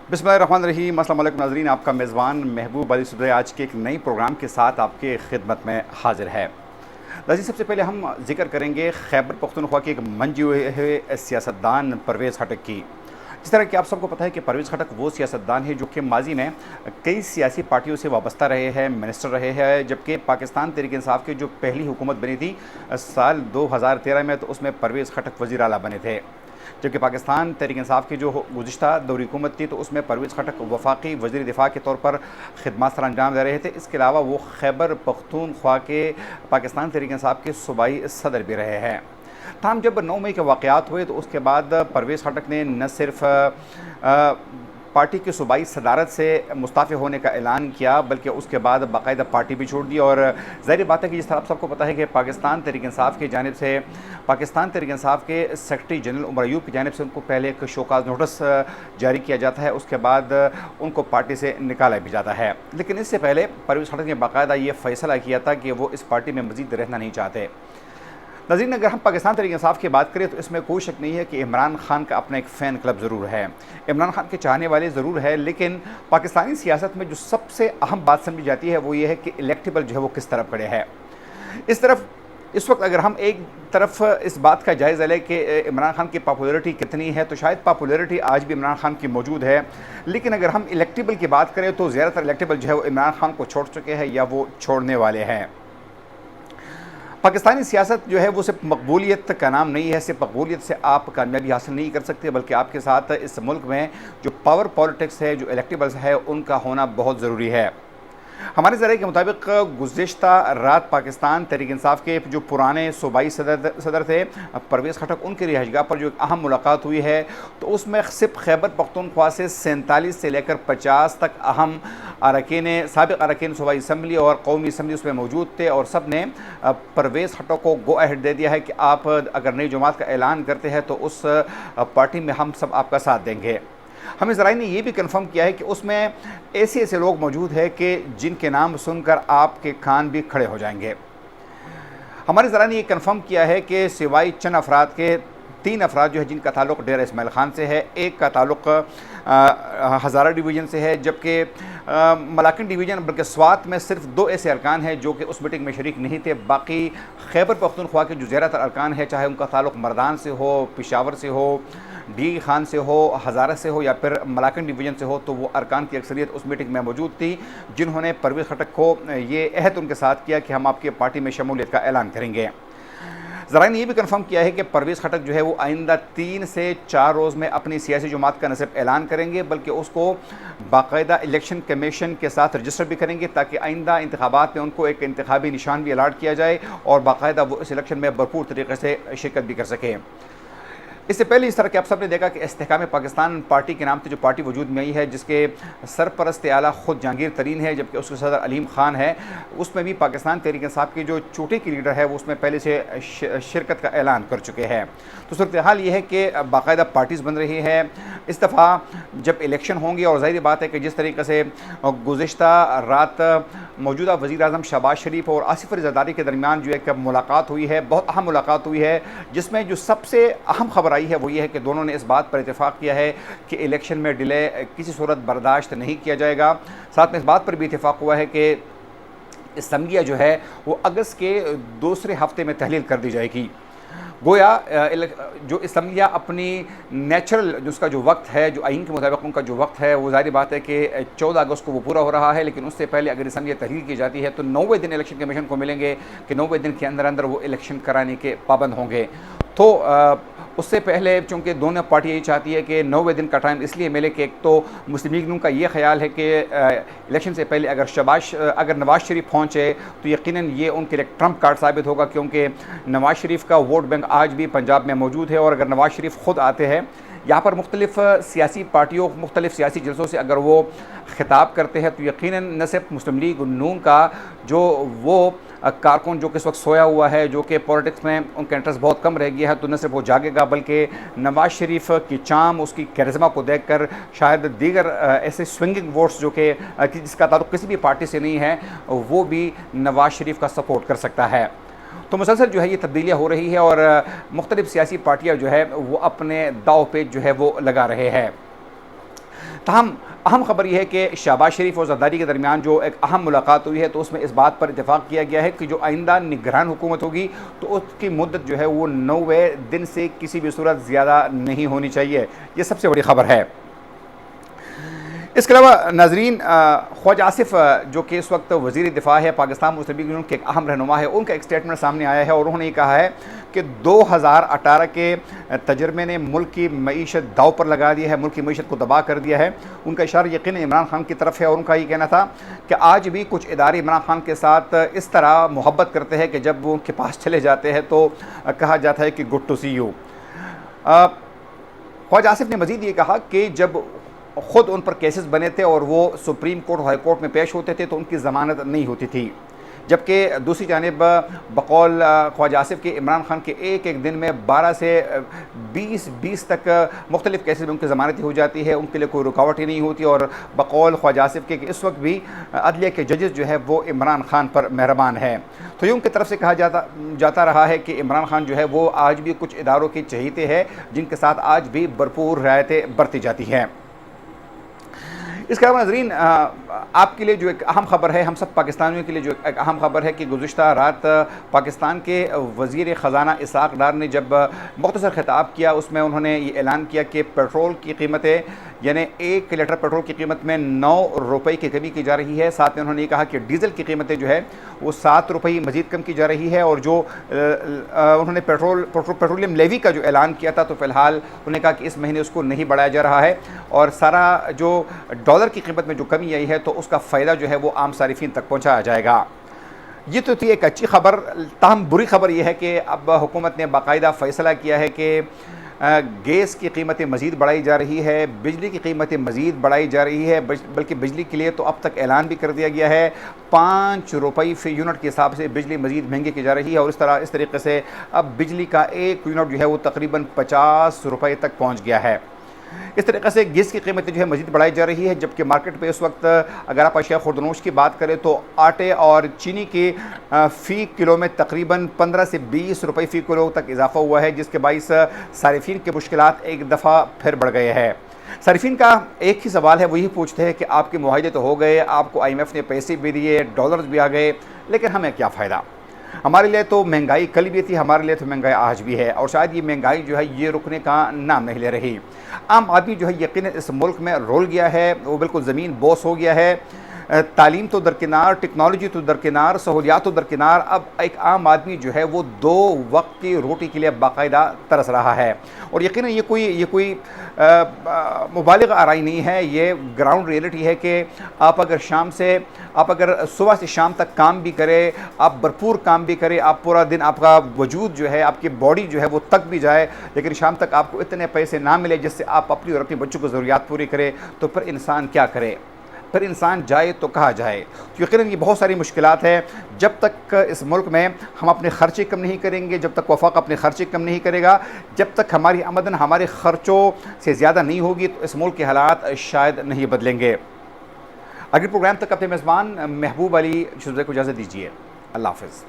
बिस्मिल्लाहिर्रहमानिर्रहीम। अस्सलाम वालेकुम नाज़रीन, आपका मेज़बान महबूब अली सुबह आज के एक नई प्रोग्राम के साथ आपके खिदमत में हाजिर है। नाज़रीन, सबसे पहले हम जिक्र करेंगे खैबर पख्तूनख्वा के एक मंजे हुए सियासतदान परवेज़ खटक की। जिस तरह कि आप सबको पता है कि परवेज़ खटक वो सियासतदान है जो कि माजी में कई सियासी पार्टियों से वाबस्ता रहे हैं, मिनिस्टर रहे हैं, जबकि पाकिस्तान तहरीक इंसाफ की जो पहली हुकूमत बनी थी साल 2013 में, तो उसमें परवेज़ खटक वज़ीर आला बने थे। जबकि पाकिस्तान तहरीक इंसाफ की जो गुज़िश्ता दौरी हुकूमत थी, तो उसमें परवेज़ खटक वफाकी वज़ीर दिफा के तौर पर खिदमत सर अंजाम दे रहे थे। इसके अलावा वो खैबर पख्तूनख्वा के पाकिस्तान तहरीक इंसाफ के सूबाई सदर भी रहे हैं। तमाम जब 9 मई के वाक़यात हुए, तो उसके बाद परवेज़ खटक ने न सिर्फ पार्टी की सूबाई सदारत से मुस्ताफ़े होने का ऐलान किया, बल्कि उसके बाद बाकायदा पार्टी भी छोड़ दी। और ज़ाहिर बात है कि जिस तरह आप सबको पता है कि पाकिस्तान तहरीक इंसाफ की जानिब से पाकिस्तान तहरीक इंसाफ के सेक्रेटरी जनरल उमर अयूब की जानिब से उनको पहले एक शोकाज़ नोटिस जारी किया जाता है, उसके बाद उनको पार्टी से निकाला भी जाता है। लेकिन इससे पहले परवेज़ खटक ने बाकायदा ये फ़ैसला किया था कि वो इस पार्टी में मज़ीद रहना नहीं चाहते। नाज़रीन, अगर हम पाकिस्तान तहरीक इंसाफ की बात करें, तो इसमें कोई शक नहीं है कि इमरान खान का अपना एक फ़ैन क्लब ज़रूर है, इमरान खान के चाहने वाले ज़रूर है। लेकिन पाकिस्तानी सियासत में जो सबसे अहम बात समझी जाती है वो ये है कि इलेक्टेबल जो है वो किस तरफ खड़े है। इस वक्त अगर हम एक तरफ इस बात का जायज़ा लें कि इमरान खान की पॉपुलैरिटी कितनी है, तो शायद पॉपुलैरिटी आज भी इमरान खान की मौजूद है। लेकिन अगर हम इलेक्टेबल की बात करें, तो ज़्यादातर इलेक्टेबल जो है वो इमरान खान को छोड़ चुके हैं या वो छोड़ने वाले हैं। पाकिस्तानी सियासत जो है वो सिर्फ मकबूलियत का नाम नहीं है, सिर्फ मकबूलियत से आप कामयाबी हासिल नहीं कर सकते, बल्कि आपके साथ इस मुल्क में जो पावर पॉलिटिक्स है, जो इलेक्टेबल्स है, उनका होना बहुत ज़रूरी है। हमारे ज़राए के मुताबिक गुज़िश्ता रात पाकिस्तान तहरीक इंसाफ के जो पुराने सूबाई सदर थे परवेज़ खटक, उनकी रिहाइशगाह पर जो एक अहम मुलाकात हुई है, तो उसमें सिर्फ खैबर पख्तूनख्वा से 47 से लेकर 50 तक अहम साबिक़ अरकान सूबाई असम्बली और कौमी असम्बली उसमें मौजूद थे। और सब ने परवेज़ खटक को गो अहेड दे दिया है कि आप अगर नई जमात का ऐलान करते हैं तो उस पार्टी में हम सब आपका साथ देंगे। हमें ज़राए ने यह भी कंफर्म किया है कि उसमें ऐसे लोग मौजूद हैं कि जिनके नाम सुनकर आपके कान भी खड़े हो जाएंगे। हमारे ज़राए ने यह कंफर्म किया है कि सिवाय चंद अफराद के 3 अफराद जो है जिनका ताल्लुक़ डेरा इस्माइल खान से है, एक का ताल्लुक़ हज़ारा डिवीज़न से है, जबकि मलाकिन डिवीज़न बल्कि स्वात में सिर्फ 2 ऐसे अरकान हैं जो कि उस मीटिंग में शरीक नहीं थे। बाकी खैबर पख्तूनख्वा के जो ज़्यादातर अरकान है, चाहे उनका ताल्लुक़ मर्दान से हो, पेशावर से हो, डी खान से हो, हज़ारा से हो या फिर मलाकिन डिवीज़न से हो, तो वो अरकान की अक्सरियत उस मीटिंग में मौजूद थी, जिन्होंने परवेज़ खटक को ये अहद उनके साथ किया कि हम आपके पार्टी में शमूलियत का ऐलान करेंगे। ज़राए ने यह भी कंफर्म किया है कि परवेज़ खटक जो है वो आइंदा 3 से 4 रोज़ में अपनी सियासी जमात का न सिर्फ ऐलान करेंगे, बल्कि उसको बाकायदा इलेक्शन कमीशन के साथ रजिस्टर भी करेंगे, ताकि आइंदा इंतखाबात में उनको एक इंतखाबी निशान भी अलाट किया जाए और बाकायदा वो इस इलेक्शन में भरपूर तरीके से शिरकत भी कर सकें। इससे पहले इस तरह के आप सब ने देखा कि इस्तेहकाम पाकिस्तान पार्टी के नाम से जो पार्टी वजूद में आई है, जिसके सरपरस्त आला ख़ुद जहांगीर तरीन है, जबकि उसके सदर अलीम खान है, उसमें भी पाकिस्तान तहरीक इंसाफ की जो चोटी की लीडर है वो उसमें पहले से शिरकत का ऐलान कर चुके हैं। तो सूरत हाल ये है कि बाकायदा पार्टीज़ बन रही है। इस दफ़ा जब इलेक्शन होंगे, और ज़ाहिर बात है कि जिस तरीके से गुज़िश्ता रात मौजूदा वज़ीर आज़म शहबाज शरीफ और आसिफ अली ज़रदारी के दरमियान जो एक मुलाकात हुई है, बहुत अहम मुलाकात हुई है, जिसमें जो सबसे अहम खबर आई है वो ये है कि दोनों ने इस बात पर इत्तेफाक किया है कि इलेक्शन में डिले किसी सूरत बर्दाश्त नहीं किया जाएगा। साथ में इस बात पर भी इत्तेफाक हुआ है कि असम्बलियाँ जो है वो अगस्त के दूसरे हफ्ते में तहलील कर दी जाएगी। गोया जो असम्बलियाँ अपनी नेचुरल जो उसका जो वक्त है, जो आइन के मुताबिक उनका जो वक्त है, वो ज़ाहिर बात है कि 14 अगस्त को वो पूरा हो रहा है। लेकिन उससे पहले अगर असम्बलियाँ तहलील की जाती है, तो 90 दिन इलेक्शन कमीशन को मिलेंगे कि 90 दिन के अंदर अंदर वो इलेक्शन कराने के पाबंद होंगे। तो उससे पहले चूँकि दोनों पार्टी यही चाहती है कि 90 दिन का टाइम इसलिए मिले कि एक तो मुस्लिम लीग का ये ख्याल है कि इलेक्शन से पहले अगर नवाज़ शरीफ पहुँचे तो यकीनन ये उनके लिए ट्रम्प कार्ड साबित होगा, क्योंकि नवाज़ शरीफ का वोट बैंक आज भी पंजाब में मौजूद है। और अगर नवाज़ शरीफ ख़ुद आते हैं यहाँ पर मुख्तलिफ़ सियासी पार्टियों, मुख्तलिफ़ सियासी जलसों से अगर वो ख़िताब करते हैं, तो यकीनन न सिर्फ मुस्लिम लीग नून का जो वो कारकुन जो कि इस वक्त सोया हुआ है, जो कि पॉलिटिक्स में उनका इंटरेस्ट बहुत कम रह गया है, तो न सिर्फ वो जागेगा, बल्कि नवाज़ शरीफ की चाम, उसकी कैरिज़मा को देखकर शायद दीगर ऐसे स्विंगिंग वोट्स जो कि जिसका ताल्लुक़ किसी भी पार्टी से नहीं है, वो भी नवाज़ शरीफ का सपोर्ट कर सकता है। तो मुसलसल जो है ये तब्दीलियाँ हो रही है और मुख्तलिफ़ सियासी पार्टियाँ जो है वो अपने दाव पेच जो है वो लगा रहे हैं। تاہم اہم خبر یہ ہے کہ شہباز شریف اور زرداری کے درمیان جو ایک اہم ملاقات ہوئی ہے تو اس میں اس بات پر اتفاق کیا گیا ہے کہ جو آئندہ نگران حکومت ہوگی تو اس کی مدت جو ہے وہ 90 دن سے کسی بھی صورت زیادہ نہیں ہونی چاہیے. یہ سب سے بڑی خبر ہے. اس کے علاوہ ناظرین، خواجہ آصف جو کہ اس وقت وزیر دفاع ہے پاکستان مسلم لیگ یونین کے ایک اہم رہنما ہے، ان کا ایک اسٹیٹمنٹ سامنے آیا ہے اور انہوں نے یہ کہا ہے کہ 2018 کے تجربے نے ملک کی معیشت داؤ پر لگا دیا ہے، ملک کی معیشت کو تباہ کر دیا ہے. ان کا اشارہ یقیناً عمران خان کی طرف ہے اور ان کا یہ کہنا تھا کہ آج بھی کچھ ادارے عمران خان کے ساتھ اس طرح محبت کرتے ہیں کہ جب وہ ان کے پاس چلے جاتے ہیں تو کہا جاتا ہے کہ گڈ ٹو سی یو. خواجہ آصف نے مزید یہ کہا کہ جب خود ان پر کیسز بنے تھے اور وہ سپریم کورٹ اور ہائی کورٹ میں پیش ہوتے تھے تو ان کی ضمانت نہیں ہوتی تھی، جبکہ دوسری جانب بقول خواجہ آصف کے عمران خان کے ایک دن میں 12 سے 20 تک مختلف کیسز میں ان کی ضمانت ہو جاتی ہے، ان کے لیے کوئی رکاوٹ ہی نہیں ہوتی. اور بقول خواجہ آصف کے کہ اس وقت بھی عدلیہ کے ججز جو ہے وہ عمران خان پر مہربان ہے. تو یہ ان کی طرف سے کہا جاتا رہا ہے کہ عمران خان جو ہے وہ آج بھی کچھ اداروں کے چہیتے ہیں جن کے ساتھ آج بھی بھرپور رعایتیں برتی جاتی ہیں. اس کے علاوہ ناظرین، آپ کے لیے جو ایک اہم خبر ہے، ہم سب پاکستانیوں کے لیے جو ایک اہم خبر ہے کہ گزشتہ رات پاکستان کے وزیر خزانہ اسحاق ڈار نے جب مختصر خطاب کیا اس میں انہوں نے یہ اعلان کیا کہ پیٹرول کی قیمتیں، یعنی 1 لیٹر پیٹرول کی قیمت میں 9 روپے کی کمی کی جا رہی ہے. ساتھ میں انہوں نے یہ کہا کہ ڈیزل کی قیمتیں جو ہے وہ 7 روپے مزید کم کی جا رہی ہے. اور جو انہوں نے پیٹرولیم لیوی کا جو اعلان کیا تھا تو فی الحال انہوں نے کہا کہ اس مہینے اس کو نہیں بڑھایا جا رہا ہے اور سارا جو ڈالر کی قیمت میں جو کمی آئی ہے تو اس کا فائدہ جو ہے وہ عام صارفین تک پہنچایا جائے گا. یہ تو تھی ایک اچھی خبر. تاہم بری خبر یہ ہے کہ اب حکومت نے باقاعدہ فیصلہ کیا ہے کہ گیس کی قیمتیں مزید بڑھائی جا رہی ہے، بجلی کی قیمتیں مزید بڑھائی جا رہی ہے، بلکہ بجلی کے لیے تو اب تک اعلان بھی کر دیا گیا ہے 5 روپے فی یونٹ کے حساب سے بجلی مزید مہنگی کی جا رہی ہے. اور اس طریقے سے اب بجلی کا 1 یونٹ جو ہے وہ تقریباً 50 روپے تک پہنچ گیا ہے. اس طریقے سے گیس کی قیمتیں جو ہے مزید بڑھائی جا رہی ہے، جبکہ مارکیٹ پہ اس وقت اگر آپ اشیاء خوردنوش کی بات کریں تو آٹے اور چینی کی فی کلو میں تقریباً 15 سے 20 روپے فی کلو تک اضافہ ہوا ہے، جس کے باعث صارفین کے مشکلات ایک دفعہ پھر بڑھ گئے ہیں. صارفین کا ایک ہی سوال ہے، وہی پوچھتے ہیں کہ آپ کے معاہدے تو ہو گئے، آپ کو IMF نے پیسے بھی دیے، ڈالرز بھی آ گئے، لیکن ہمیں کیا فائدہ؟ ہمارے لیے تو مہنگائی کل بھی تھی، ہمارے لیے تو مہنگائی آج بھی ہے اور شاید یہ مہنگائی جو ہے یہ رکنے کا نام نہیں لے رہی. عام آدمی جو ہے یقیناً اس ملک میں رول گیا ہے، وہ بالکل زمین بوس ہو گیا ہے. تعلیم تو درکنار، ٹیکنالوجی تو درکنار، سہولیات تو درکنار، اب ایک عام آدمی جو ہے وہ 2 وقت کی روٹی کے لیے باقاعدہ ترس رہا ہے. اور یقیناً یہ کوئی مبالغ آرائی نہیں ہے، یہ گراؤنڈ ریئلٹی ہے کہ آپ اگر صبح سے شام تک کام بھی کرے، آپ بھرپور کام بھی کرے، آپ پورا دن آپ کا وجود جو ہے، آپ کی باڈی جو ہے وہ تک بھی جائے، لیکن شام تک آپ کو اتنے پیسے نہ ملے جس سے آپ اپنی اور اپنے بچوں کو ضروریات پوری کرے، تو پھر انسان کیا کرے؟ پھر انسان جائے تو کہاں جائے؟ یقیناً یہ بہت ساری مشکلات ہیں. جب تک اس ملک میں ہم اپنے خرچے کم نہیں کریں گے، جب تک وفاق اپنے خرچے کم نہیں کرے گا، جب تک ہماری آمدن ہمارے خرچوں سے زیادہ نہیں ہوگی تو اس ملک کے حالات شاید نہیں بدلیں گے. اگلے پروگرام تک اپنے میزبان محبوب علی شزے کو اجازت دیجیے. اللہ حافظ.